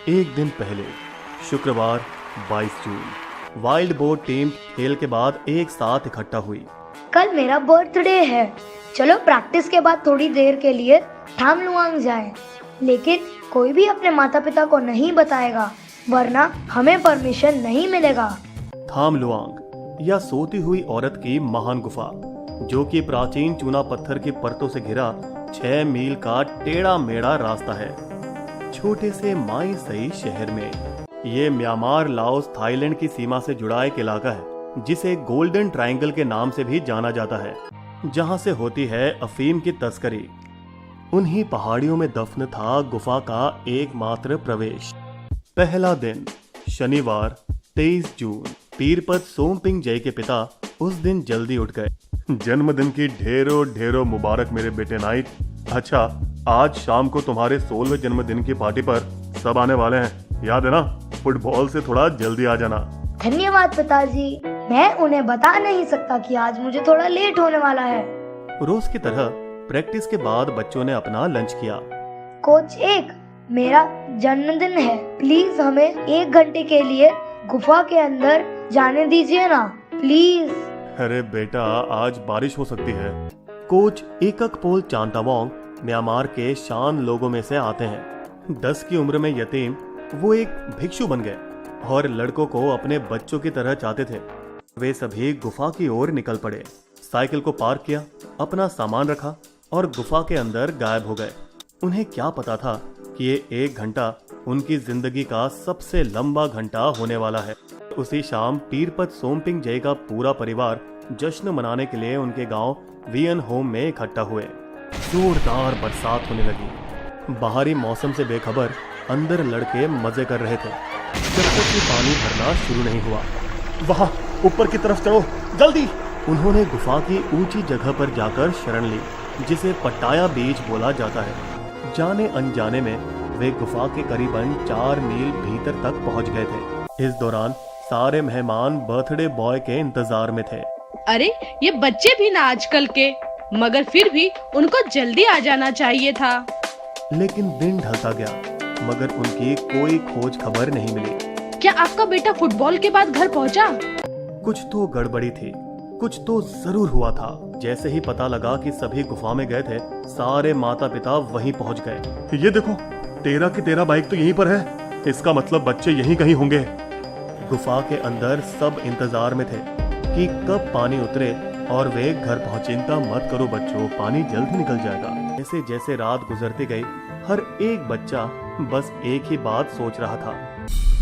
एक दिन पहले शुक्रवार 22 जून वाइल्ड बोट टीम खेल के बाद एक साथ इकट्ठा हुई। कल मेरा बर्थडे है, चलो प्रैक्टिस के बाद थोड़ी देर के लिए थाम लुआंग जाएं। लेकिन कोई भी अपने माता पिता को नहीं बताएगा, वरना हमें परमिशन नहीं मिलेगा। थाम लुआंग या सोती हुई औरत की महान गुफा, जो कि प्राचीन चूना पत्थर की परतों से घिरा 6 मील का टेढ़ा मेढ़ा रास्ता है। छोटे से माई सई शहर में ये म्यांमार, लाओस, थाईलैंड की सीमा से जुड़ा एक इलाका है, जिसे गोल्डन ट्रायंगल के नाम से भी जाना जाता है, जहां से होती है अफीम की तस्करी। उन्हीं पहाड़ियों में दफन था गुफा का एकमात्र प्रवेश। पहला दिन शनिवार 23 जून। पीरपत सोमपिंग जय के पिता उस दिन जल्दी उठ गए। जन्मदिन की ढेरों ढेरों मुबारक मेरे बेटे नाइट। अच्छा, आज शाम को तुम्हारे 16वें जन्मदिन की पार्टी पर सब आने वाले हैं, याद है ना? फुटबॉल से थोड़ा जल्दी आ जाना। धन्यवाद पिताजी, मैं उन्हें बता नहीं सकता कि आज मुझे थोड़ा लेट होने वाला है। रोज की तरह प्रैक्टिस के बाद बच्चों ने अपना लंच किया। कोच एक, मेरा जन्मदिन है, प्लीज हमें 1 घंटे के लिए गुफा के अंदर जाने दीजिए ना, प्लीज। अरे बेटा, आज बारिश हो सकती है। कोच एकक पोल चांतावोंग म्यांमार के शान लोगों में से आते हैं। 10 की उम्र में यतीम वो एक भिक्षु बन गए और लड़कों को अपने बच्चों की तरह चाहते थे। वे सभी गुफा की ओर निकल पड़े। साइकिल को पार्क किया, अपना सामान रखा और गुफा के अंदर गायब हो गए। उन्हें क्या पता था कि ये 1 घंटा उनकी जिंदगी का सबसे लंबा घंटा होने वाला है। उसी शाम पीरपत सोमपिंग जय का पूरा परिवार जश्न मनाने के लिए उनके गांव वियन होम में इकट्ठा हुए। जोरदार बरसात होने लगी। बाहरी मौसम से बेखबर अंदर लड़के मजे कर रहे थे, जब तक कि पानी भरना शुरू नहीं हुआ। वहां ऊपर की तरफ चढ़ो, जल्दी! उन्होंने गुफा की ऊंची जगह पर जाकर शरण ली, जिसे पट्टाया बीच बोला जाता है। जाने अनजाने में वे गुफा के करीबन 4 मील भीतर तक पहुंच गए थे। इस दौरान सारे मेहमान बर्थडे बॉय के इंतजार में थे। अरे ये बच्चे भी ना आजकल के, मगर फिर भी उनको जल्दी आ जाना चाहिए था। लेकिन दिन ढलता गया, मगर उनकी कोई खोज खबर नहीं मिली। क्या आपका बेटा फुटबॉल के बाद घर पहुंचा? कुछ तो गड़बड़ी थी, कुछ तो जरूर हुआ था। जैसे ही पता लगा कि सभी गुफा में गए थे, सारे माता पिता वहीं पहुंच गए। ये देखो, 13 की 13 बाइक तो यहीं पर है। इसका मतलब बच्चे यहीं कहीं होंगे। गुफा के अंदर सब इंतजार में थे कि कब पानी उतरे और वे घर पहुंचे। चिंता मत करो बच्चों, पानी जल्द निकल जाएगा। जैसे जैसे रात गुजरती गई, हर एक बच्चा बस एक ही बात सोच रहा था।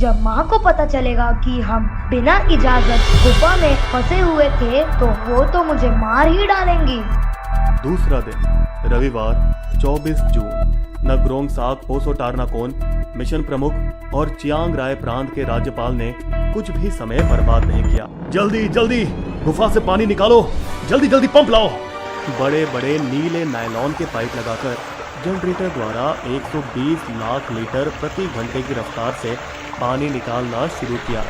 जब माँ को पता चलेगा कि हम बिना इजाजत गुफा में फंसे हुए थे, तो वो तो मुझे मार ही डालेंगी। दूसरा दिन रविवार 24 जून। नगरोंग साक ओसोटारनाकोन मिशन प्रमुख और चियांग राय प्रांत के राज्यपाल ने कुछ भी समय बर्बाद नहीं किया। जल्दी जल्दी गुफा से पानी निकालो, जल्दी जल्दी पंप लाओ। बड़े बड़े नीले नायलॉन के पाइप लगाकर जनरेटर द्वारा 120 लाख लीटर प्रति घंटे की रफ्तार से पानी निकालना शुरू किया।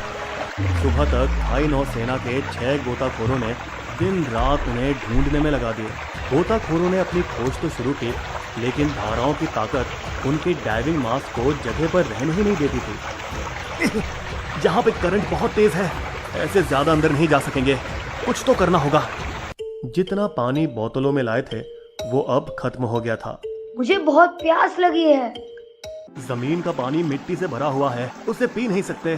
सुबह तक थाई नौसेना के 6 गोताखोरों ने दिन रात उन्हें ढूंढने में लगा दिए। गोताखोरों ने अपनी खोज तो शुरू की, लेकिन धाराओं की ताकत उनके डाइविंग मास्क को जगह पर रहने ही नहीं देती थी। जहाँ पे करंट बहुत तेज है, ऐसे ज्यादा अंदर नहीं जा सकेंगे, कुछ तो करना होगा। जितना पानी बोतलों में लाए थे, वो अब खत्म हो गया था। मुझे बहुत प्यास लगी है। जमीन का पानी मिट्टी से भरा हुआ है, उसे पी नहीं सकते।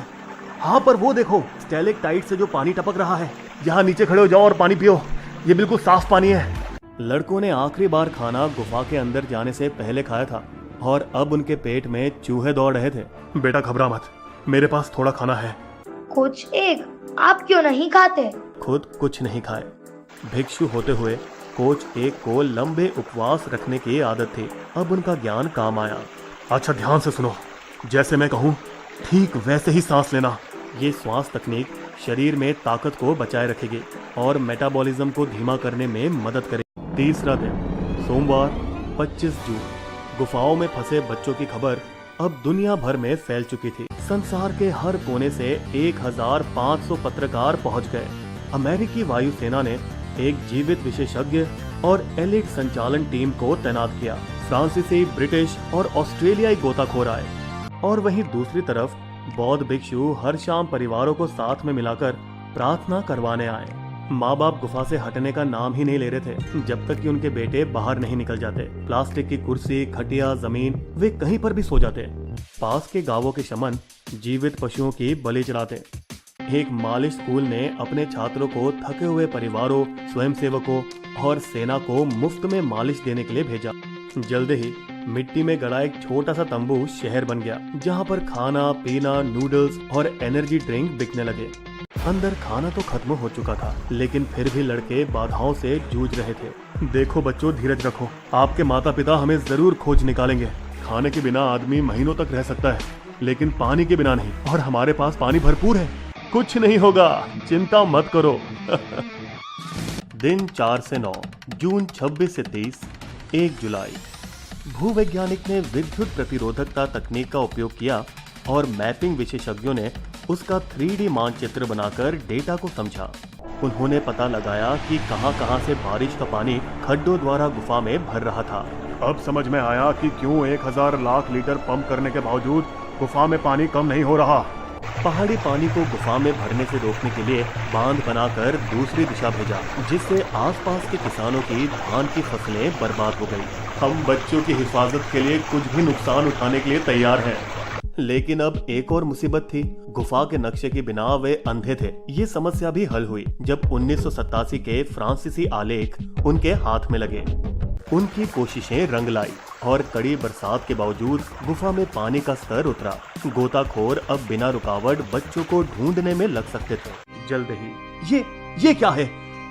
हाँ, पर वो देखो, स्टैलेक्टाइट से जो पानी टपक रहा है। यहाँ नीचे खड़े हो जाओ और पानी पियो, ये बिल्कुल साफ पानी है। लड़कों ने आखिरी बार खाना गुफा के अंदर जाने से पहले खाया था और अब उनके पेट में चूहे दौड़ रहे थे। बेटा घबरा मत, मेरे पास थोड़ा खाना है। कोच एक, आप क्यों नहीं खाते? खुद कुछ नहीं खाए। भिक्षु होते हुए कोच एक को लंबे उपवास रखने की आदत थी। अब उनका ज्ञान काम आया। अच्छा, ध्यान से सुनो, जैसे मैं कहूँ ठीक वैसे ही सांस लेना। ये श्वास तकनीक शरीर में ताकत को बचाए रखेगी और मेटाबॉलिज्म को धीमा करने में मदद करेगी। तीसरा दिन सोमवार 25 जून। गुफाओं में फंसे बच्चों की खबर अब दुनिया भर में फैल चुकी थी। संसार के हर कोने से 1500 पत्रकार पहुंच गए। अमेरिकी वायुसेना ने एक जीवित विशेषज्ञ और एलिट संचालन टीम को तैनात किया। फ्रांसीसी, ब्रिटिश और ऑस्ट्रेलियाई गोताखोर आए। और वहीं दूसरी तरफ बौद्ध भिक्षु हर शाम परिवारों को साथ में मिलाकर प्रार्थना करवाने आए। माँ बाप गुफा से हटने का नाम ही नहीं ले रहे थे जब तक कि उनके बेटे बाहर नहीं निकल जाते। प्लास्टिक की कुर्सी, खटिया, जमीन, वे कहीं पर भी सो जाते। पास के गांवों के शमन जीवित पशुओं की बलि चढ़ाते। एक मालिश स्कूल ने अपने छात्रों को थके हुए परिवारों, स्वयंसेवकों और सेना को मुफ्त में मालिश देने के लिए भेजा। जल्द ही मिट्टी में गड़ा एक छोटा सा तंबू शहर बन गया, जहाँ पर खाना पीना, नूडल्स और एनर्जी ड्रिंक बिकने लगे। अंदर खाना तो खत्म हो चुका था, लेकिन फिर भी लड़के बाधाओं से जूझ रहे थे। देखो बच्चों, धीरज रखो, आपके माता पिता हमें जरूर खोज निकालेंगे। खाने के बिना आदमी महीनों तक रह सकता है, लेकिन पानी के बिना नहीं, और हमारे पास पानी भरपूर है। कुछ नहीं होगा, चिंता मत करो। दिन 4 से 9, जून 26 से 30, 1 जुलाई। भूवैज्ञानिक ने विद्युत प्रतिरोधकता तकनीक का उपयोग किया और मैपिंग विशेषज्ञों ने उसका 3D मानचित्र बनाकर डेटा को समझा। उन्होंने पता लगाया कि कहां-कहां से बारिश का पानी खड्डों द्वारा गुफा में भर रहा था। अब समझ में आया कि क्यों 1000 लाख लीटर पंप करने के बावजूद गुफा में पानी कम नहीं हो रहा। पहाड़ी पानी को गुफा में भरने से रोकने के लिए बांध बनाकर दूसरी दिशा भेजा, जिससे आसपास के किसानों की धान की फसलें बर्बाद हो गई। हम बच्चों की हिफाजत के लिए कुछ भी नुकसान उठाने के लिए तैयार हैं। लेकिन अब एक और मुसीबत थी। गुफा के नक्शे के बिना वे अंधे थे। ये समस्या भी हल हुई जब 1987 के फ्रांसीसी आलेख उनके हाथ में लगे। उनकी कोशिशें रंग लाई और कड़ी बरसात के बावजूद गुफा में पानी का स्तर उतरा। गोताखोर अब बिना रुकावट बच्चों को ढूंढने में लग सकते थे। जल्द ही ये क्या है?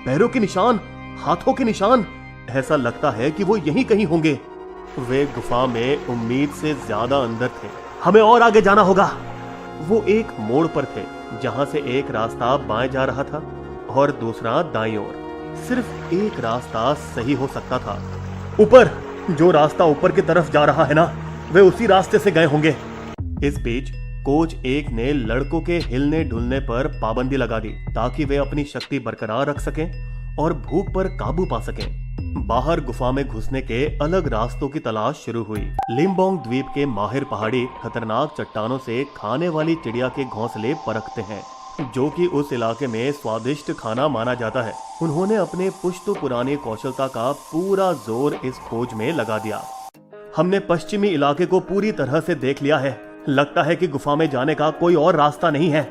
पैरों के निशान, हाथों के निशान। ऐसा लगता है कि वो यहीं कहीं होंगे। वे गुफा में उम्मीद से ज्यादा अंदर थे। हमें और आगे जाना होगा। वो एक मोड़ पर थे, जहां से एक रास्ता बाएं जा रहा था और दूसरा दाईं ओर। सिर्फ एक रास्ता सही हो सकता था। ऊपर, जो रास्ता ऊपर की तरफ जा रहा है ना, वे उसी रास्ते से गए होंगे। इस बीच कोच 1 ने लड़कों के हिलने डुलने पर पाबंदी लगा दी ताकि वे अपनी शक्ति बरकरार रख सकें और भूख पर काबू पा सकें। बाहर गुफा में घुसने के अलग रास्तों की तलाश शुरू हुई। लिम्बोंग द्वीप के माहिर पहाड़ी खतरनाक चट्टानों से खाने वाली चिड़िया के घोंसले परखते हैं, जो कि उस इलाके में स्वादिष्ट खाना माना जाता है। उन्होंने अपने पुश्तो पुरानी कौशलता का पूरा जोर इस खोज में लगा दिया। हमने पश्चिमी इलाके को पूरी तरह से देख लिया है। लगता है कि गुफा में जाने का कोई और रास्ता नहीं है।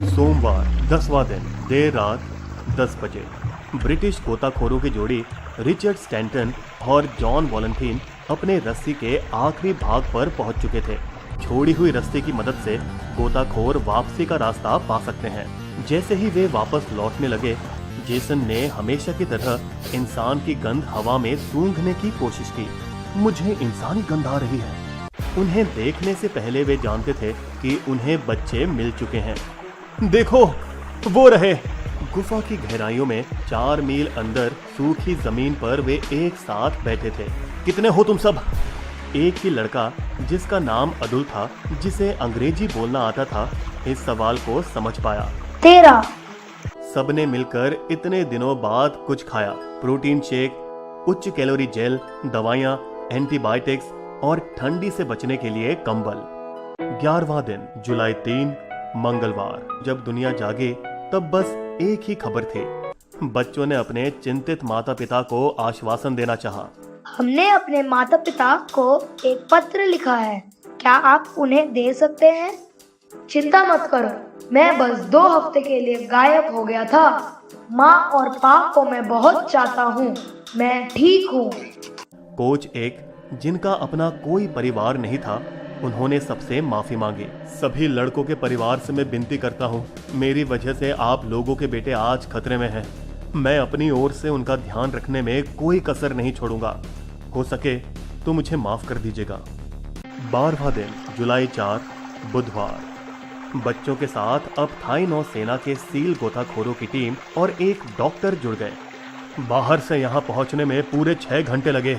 सोमवार 10वां दिन, देर रात 10 बजे ब्रिटिश गोताखोरों की जोड़ी रिचर्ड स्टैंटन और जॉन वॉलंटीन अपने रस्सी के आखिरी भाग पर पहुंच चुके थे। छोड़ी हुई रस्सी की मदद से गोताखोर वापसी का रास्ता पा सकते हैं। जैसे ही वे वापस लौटने लगे, जेसन ने हमेशा की तरह इंसान की गंध हवा में सूंघने की कोशिश की। मुझे इंसानी गंध आ रही है। उन्हें देखने से पहले वे जानते थे कि उन्हें बच्चे मिल चुके हैं। देखो, वो रहे। गुफा की गहराइयों में 4 मील अंदर सूखी जमीन पर वे एक साथ बैठे थे। कितने हो तुम सब? एक ही लड़का, जिसका नाम अदुल था, जिसे अंग्रेजी बोलना आता था, इस सवाल को समझ पाया। 13। सबने मिलकर इतने दिनों बाद कुछ खाया। प्रोटीन शेक, उच्च कैलोरी जेल, दवाइयाँ, एंटीबायोटिक्स और ठंडी से बचने के लिए कंबल। 11वां दिन, जुलाई 3, मंगलवार। जब दुनिया जागे तब बस एक ही खबर थी। बच्चों ने अपने चिंतित माता पिता को आश्वासन देना चाहा। हमने अपने माता पिता को एक पत्र लिखा है, क्या आप उन्हें दे सकते हैं? चिंता मत करो, मैं बस 2 हफ्ते के लिए गायब हो गया था। माँ और पापा को मैं बहुत चाहता हूँ। मैं ठीक हूँ। कोच 1, जिनका अपना कोई परिवार नहीं था, उन्होंने सबसे माफी मांगी। सभी लड़कों के परिवार से मैं विनती करता हूँ, मेरी वजह से आप लोगों के बेटे आज खतरे में हैं। मैं अपनी ओर से उनका ध्यान रखने में कोई कसर नहीं छोड़ूंगा। हो सके तो मुझे माफ कर दीजिएगा। 12वां दिन, जुलाई 4, बुधवार। बच्चों के साथ अब थाई नौसेना के सील गोताखोरों की टीम और एक डॉक्टर जुड़ गए। बाहर से यहाँ पहुँचने में पूरे 6 घंटे लगे।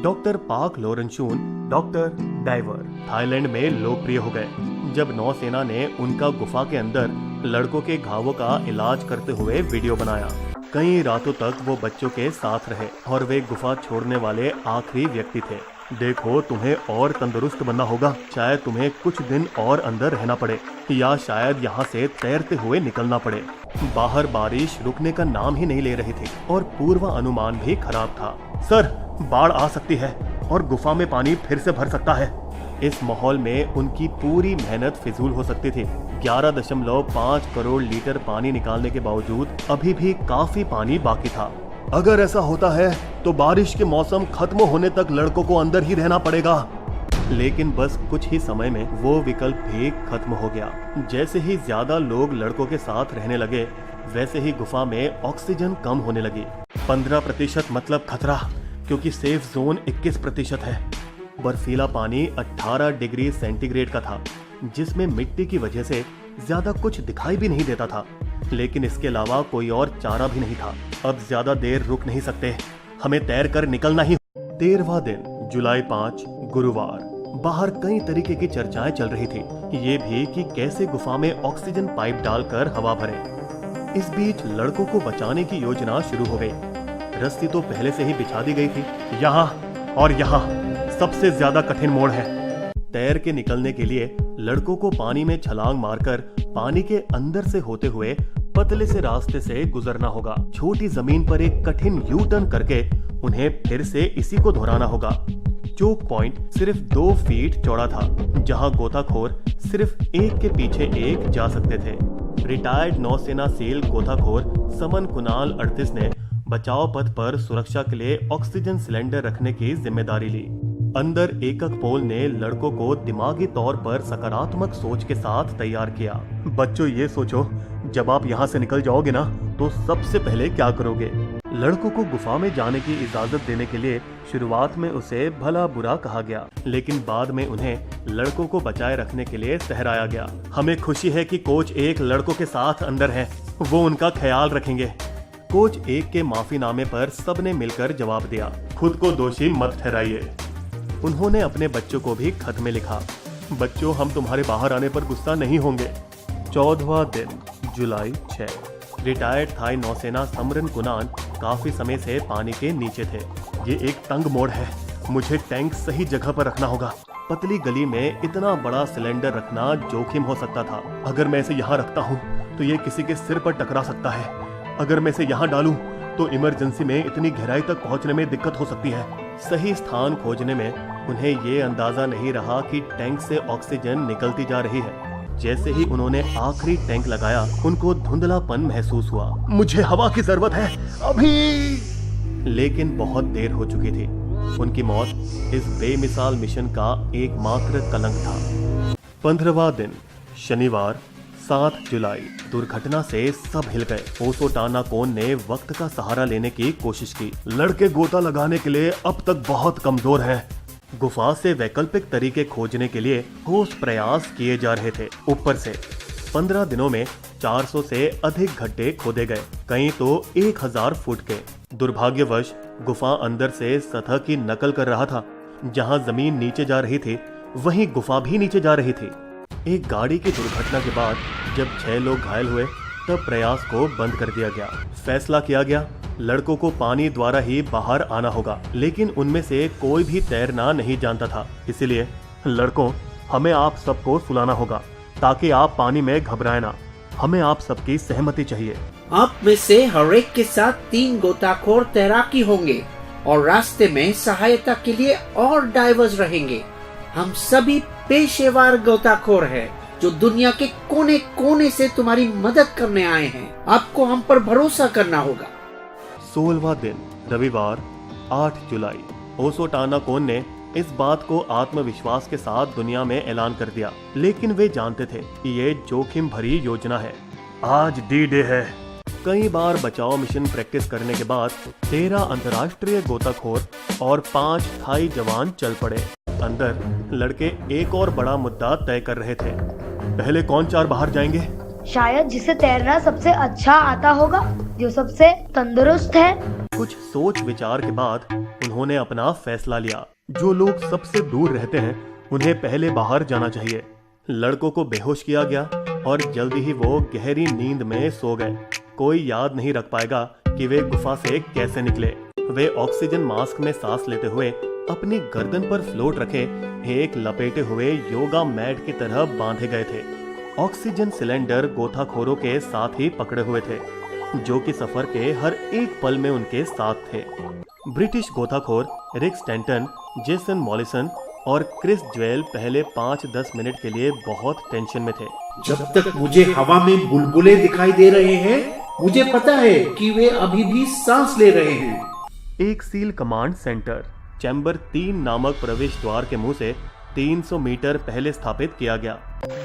डॉक्टर पाक लोरेंशून, डॉक्टर डाइवर, थाईलैंड में लोकप्रिय हो गए जब नौसेना ने उनका गुफा के अंदर लड़कों के घावों का इलाज करते हुए वीडियो बनाया। कई रातों तक वो बच्चों के साथ रहे और वे गुफा छोड़ने वाले आखिरी व्यक्ति थे। देखो, तुम्हें और तंदुरुस्त बनना होगा। शायद तुम्हें कुछ दिन और अंदर रहना पड़े या शायद यहाँ से तैरते हुए निकलना पड़े। बाहर बारिश रुकने का नाम ही नहीं ले रही थी और पूर्वानुमान भी खराब था। सर, बाढ़ आ सकती है और गुफा में पानी फिर से भर सकता है। इस माहौल में उनकी पूरी मेहनत फिजूल हो सकती थी। 11.5 करोड़ लीटर पानी निकालने के बावजूद अभी भी काफी पानी बाकी था। अगर ऐसा होता है तो बारिश के मौसम खत्म होने तक लड़कों को अंदर ही रहना पड़ेगा। लेकिन बस कुछ ही समय में वो विकल्प भी खत्म हो गया। जैसे ही ज्यादा लोग लड़कों के साथ रहने लगे, वैसे ही गुफा में ऑक्सीजन कम होने लगी। 15% मतलब खतरा, क्योंकि सेफ जोन 21% है। बर्फीला पानी 18 डिग्री सेंटीग्रेड का था, जिसमें मिट्टी की वजह से ज्यादा कुछ दिखाई भी नहीं देता था। लेकिन इसके अलावा कोई और चारा भी नहीं था। अब ज्यादा देर रुक नहीं सकते, हमें तैर कर निकलना ही। 13वां दिन, जुलाई 5, गुरुवार। बाहर कई तरीके की चर्चाएं चल रही थी, ये भी कि कैसे गुफा में ऑक्सीजन पाइप डालकर हवा भरें। इस बीच लड़कों को बचाने की योजना शुरू हो गई। रस्सी तो पहले से ही बिछा दी गई थी। यहाँ और यहाँ सबसे ज्यादा कठिन मोड़ है। तैर के निकलने के लिए लड़कों को पानी में छलांग मारकर पानी के अंदर से होते हुए पतले से रास्ते से गुजरना होगा। छोटी जमीन पर एक कठिन यू टर्न करके उन्हें फिर से इसी को दोहराना होगा। चोक पॉइंट सिर्फ 2 फीट चौड़ा था, जहां गोताखोर सिर्फ एक के पीछे एक जा सकते थे। रिटायर्ड नौसेना सेल गोताखोर समन कुणाल 38 ने बचाव पथ पर सुरक्षा के लिए ऑक्सीजन सिलेंडर रखने की जिम्मेदारी ली। अंदर एकक पोल ने लड़कों को दिमागी तौर पर सकारात्मक सोच के साथ तैयार किया। बच्चों, ये सोचो, जब आप यहाँ से निकल जाओगे ना, तो सबसे पहले क्या करोगे? लड़कों को गुफा में जाने की इजाजत देने के लिए शुरुआत में उसे भला बुरा कहा गया, लेकिन बाद में उन्हें लड़कों को बचाए रखने के लिए सहराया गया। हमें खुशी है कि कोच 1 लड़कों के साथ अंदर है, वो उनका ख्याल रखेंगे। कोच 1 के माफीनामे पर सबने मिलकर जवाब दिया, खुद को दोषी मत ठहराइए। उन्होंने अपने बच्चों को भी खत में लिखा, बच्चों, हम तुम्हारे बाहर आने पर गुस्सा नहीं होंगे। 14वां दिन, जुलाई 6। रिटायर्ड थाई नौसेना समरन कुनान काफी समय से पानी के नीचे थे। ये एक तंग मोड़ है, मुझे टैंक सही जगह पर रखना होगा। पतली गली में इतना बड़ा सिलेंडर रखना जोखिम हो सकता था। अगर मैं इसे यहाँ रखता हूँ तो ये किसी के सिर पर टकरा सकता है। अगर मैं इसे यहाँ डालूं तो इमरजेंसी में इतनी गहराई तक पहुँचने में दिक्कत हो सकती है। सही स्थान खोजने में उन्हें ये अंदाजा नहीं रहा कि टैंक से ऑक्सीजन निकलती जा रही है। जैसे ही उन्होंने आखिरी टैंक लगाया, उनको धुंधलापन महसूस हुआ। मुझे हवा की जरूरत है अभी। लेकिन बहुत देर हो चुकी थी। उनकी मौत इस बेमिसाल मिशन का एकमात्र कलंक था। 15वां दिन, शनिवार 7 जुलाई। दुर्घटना से सब हिल गए। ओसो टानाकोन ने वक्त का सहारा लेने की कोशिश की। लड़के गोता लगाने के लिए अब तक बहुत कमजोर हैं। गुफा से वैकल्पिक तरीके खोजने के लिए ठोस प्रयास किए जा रहे थे। ऊपर से 15 दिनों में 400 से अधिक गड्ढे खोदे गए, कहीं तो 1000 फुट के। दुर्भाग्यवश गुफा अंदर से सतह की नकल कर रहा था। जहां जमीन नीचे जा रही थी, वहीं गुफा भी नीचे जा रही थी। एक गाड़ी की दुर्घटना के बाद जब 6 लोग घायल हुए, तब प्रयास को बंद कर दिया गया। फैसला किया गया, लड़कों को पानी द्वारा ही बाहर आना होगा, लेकिन उनमें से कोई भी तैरना नहीं जानता था। इसलिए लड़कों, हमें आप सबको सुलाना होगा ताकि आप पानी में घबराए ना। हमें आप सबकी सहमति चाहिए। आप में से हर एक के साथ 3 गोताखोर तैराकी होंगे और रास्ते में सहायता के लिए और डाइवर्स रहेंगे। हम सभी पेशेवर गोताखोर हैं जो दुनिया के कोने कोने से तुम्हारी मदद करने आए हैं। आपको हम पर भरोसा करना होगा। 16वां दिन, रविवार 8 जुलाई। ओसो टानाकोन ने इस बात को आत्मविश्वास के साथ दुनिया में ऐलान कर दिया, लेकिन वे जानते थे कि ये जोखिम भरी योजना है। आज डी डे है। कई बार बचाव मिशन प्रैक्टिस करने के बाद 13 अंतर्राष्ट्रीय गोताखोर और 5 थाई जवान चल पड़े। अंदर लड़के एक और बड़ा मुद्दा तय कर रहे थे। पहले कौन 4 बाहर जाएंगे? शायद जिसे तैरना सबसे अच्छा आता होगा, जो सबसे तंदुरुस्त है। कुछ सोच विचार के बाद उन्होंने अपना फैसला लिया। जो लोग सबसे दूर रहते हैं, उन्हें पहले बाहर जाना चाहिए। लड़कों को बेहोश किया गया और जल्दी ही वो गहरी नींद में सो गए। कोई याद नहीं रख पाएगा कि वे गुफा से कैसे निकले। वे ऑक्सीजन मास्क में सांस लेते हुए अपनी गर्दन पर फ्लोट रखे एक लपेटे हुए योगा मैट की तरह बांधे गए थे। ऑक्सीजन सिलेंडर गोताखोरों के साथ ही पकड़े हुए थे, जो कि सफर के हर एक पल में उनके साथ थे। ब्रिटिश गोताखोर रिक स्टैंटन, जेसन मॉलिसन और क्रिस ज्वेल पहले 5-10 मिनट के लिए बहुत टेंशन में थे। जब तक मुझे हवा में बुलबुले दिखाई दे रहे हैं, मुझे पता है कि वे अभी भी सांस ले रहे हैं। एक सील कमांड सेंटर चैम्बर 3 नामक प्रवेश द्वार के मुंह से 300 मीटर पहले स्थापित किया गया।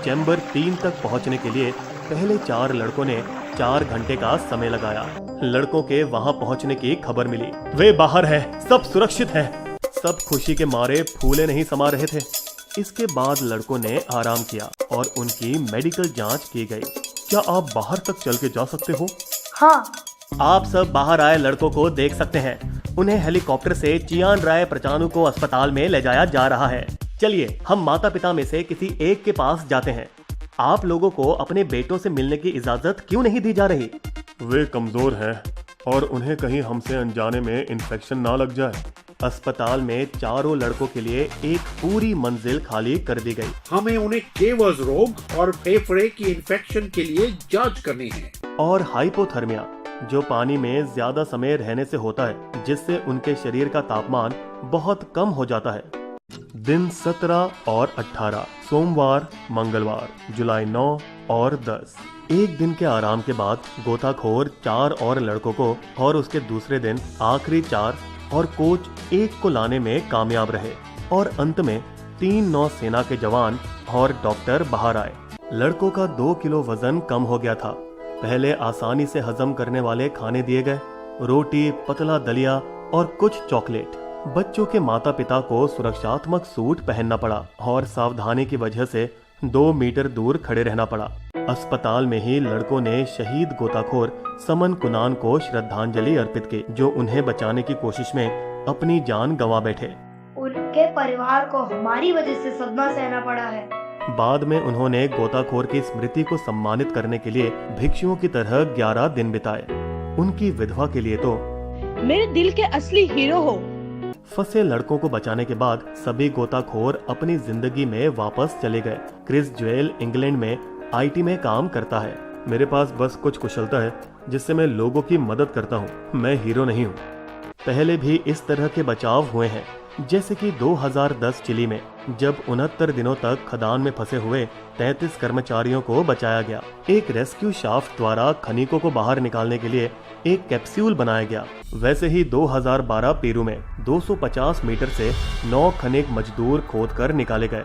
चैम्बर 3 तक पहुंचने के लिए पहले 4 लड़कों ने 4 घंटे का समय लगाया। लड़कों के वहां पहुंचने की खबर मिली। वे बाहर है, सब सुरक्षित है। सब खुशी के मारे फूले नहीं समा रहे थे। इसके बाद लड़कों ने आराम किया और उनकी मेडिकल जांच की गई। क्या आप बाहर तक चल के जा सकते हो? हाँ। आप सब बाहर आए लड़कों को देख सकते हैं। उन्हें हेलीकॉप्टर से चियान राय प्रचानु को अस्पताल में ले जाया जा रहा है। चलिए हम माता पिता में से किसी एक के पास जाते हैं। आप लोगों को अपने बेटों से मिलने की इजाजत क्यों नहीं दी जा रही? वे कमजोर हैं और उन्हें कहीं हमसे अनजाने में इन्फेक्शन ना लग जाए। अस्पताल में चारों लड़कों के लिए एक पूरी मंजिल खाली कर दी गई। हमें उन्हें केवस रोग और फेफड़े की इन्फेक्शन के लिए जांच करनी है और हाइपोथर्मिया, जो पानी में ज्यादा समय रहने से होता है, जिससे उनके शरीर का तापमान बहुत कम हो जाता है। दिन 17 और 18 सोमवार, मंगलवार, जुलाई 9 और 10। एक दिन के आराम के बाद गोताखोर 4 और लड़कों को और उसके दूसरे दिन आखिरी 4 और कोच 1 को लाने में कामयाब रहे और अंत में 3 नौसेना के जवान और डॉक्टर बाहर आए। लड़कों का 2 किलो वजन कम हो गया था। पहले आसानी से हजम करने वाले खाने दिए गए, रोटी, पतला दलिया और कुछ चॉकलेट। बच्चों के माता पिता को सुरक्षात्मक सूट पहनना पड़ा और सावधानी की वजह से 2 मीटर दूर खड़े रहना पड़ा। अस्पताल में ही लड़कों ने शहीद गोताखोर समन कुनान को श्रद्धांजलि अर्पित की, जो उन्हें बचाने की कोशिश में अपनी जान गंवा बैठे। उनके परिवार को हमारी वजह से सदमा सहना पड़ा है। बाद में उन्होंने गोताखोर की स्मृति को सम्मानित करने के लिए भिक्षुओं की तरह 11 दिन बिताए। उनकी विधवा के लिए तो मेरे दिल के असली हीरो हो। फंसे लड़कों को बचाने के बाद सभी गोताखोर अपनी जिंदगी में वापस चले गए। क्रिस ज्वेल इंग्लैंड में IT में काम करता है। मेरे पास बस कुछ कुशलता है जिससे मैं लोगों की मदद करता हूँ। मैं हीरो नहीं हूँ। पहले भी इस तरह के बचाव हुए हैं, जैसे कि 2010 चिली में, जब 69 दिनों तक खदान में फंसे हुए 33 कर्मचारियों को बचाया गया। एक रेस्क्यू शाफ्ट द्वारा खनिकों को बाहर निकालने के लिए एक कैप्सूल बनाया गया। वैसे ही 2012 पेरू में 250 मीटर से 9 खनिक मजदूर खोदकर निकाले गए।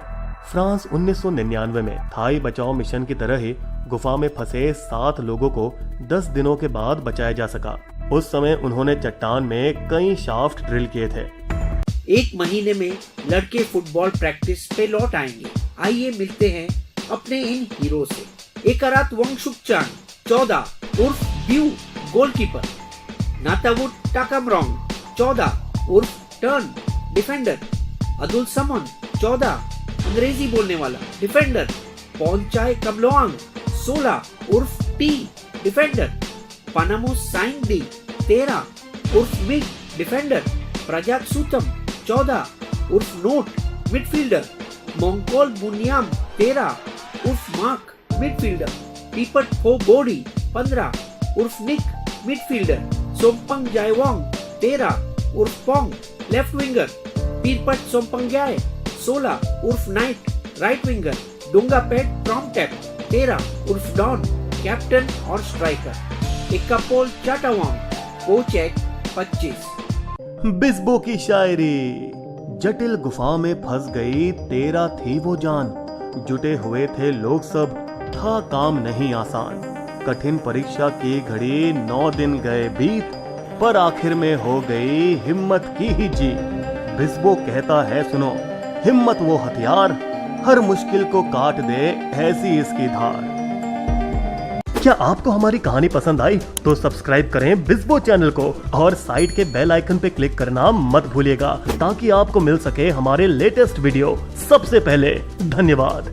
फ्रांस 1999 में थाई बचाव मिशन की तरह ही गुफा में फंसे 7 लोगों को 10 दिनों के बाद बचाया जा सका। उस समय उन्होंने चट्टान में कई शाफ्ट ड्रिल किए थे। 1 महीने में लड़के फुटबॉल प्रैक्टिस पे लौट आएंगे। आइए मिलते हैं अपने इन हीरो से। एकरात वंगशुकचान 14 उर्फ ब्यू गोलकीपर, नातावुट टाकामरोंग 14 उर्फ टर्न डिफेंडर, अदुल समन 14 अंग्रेजी बोलने वाला डिफेंडर, पौंचाई कमलोआंग 16 उर्फ टी डिफेंडर, पनामो साइंग डी 13 उर्फ मिग डिफेंडर, प्रजात सूतम 14 उर्फ नोट मिडफील्डर, मोंकोल बुनियाम 13 उर्फ मार्क मिडफील्डर, पीपट फो बोडी 15 उर्फ निक मिडफील्डर, सोमपंग जायवांग 13 उर्फ पोंग लेफ्ट विंगर, पीरपट सोमपंग्याय 16 उर्फ नाइट राइट विंगर, डोंगापेट ट्रॉमटेप 13 उर्फ डॉन कैप्टन और स्ट्राइकर, इक्कापोल चाटावांग कोचेक 25। बिस्बो की शायरी। जटिल गुफा में फंस गई 13 थी वो जान, जुटे हुए थे लोग सब, था काम नहीं आसान। कठिन परीक्षा की घड़ी 9 दिन गए बीत, पर आखिर में हो गई हिम्मत की ही जीत। बिस्बो कहता है सुनो, हिम्मत वो हथियार, हर मुश्किल को काट दे ऐसी इसकी धार। क्या आपको हमारी कहानी पसंद आई तो सब्सक्राइब करें बिस्बो चैनल को और साइड के बेल आइकन पे क्लिक करना मत भूलिएगा, ताकि आपको मिल सके हमारे लेटेस्ट वीडियो सबसे पहले। धन्यवाद।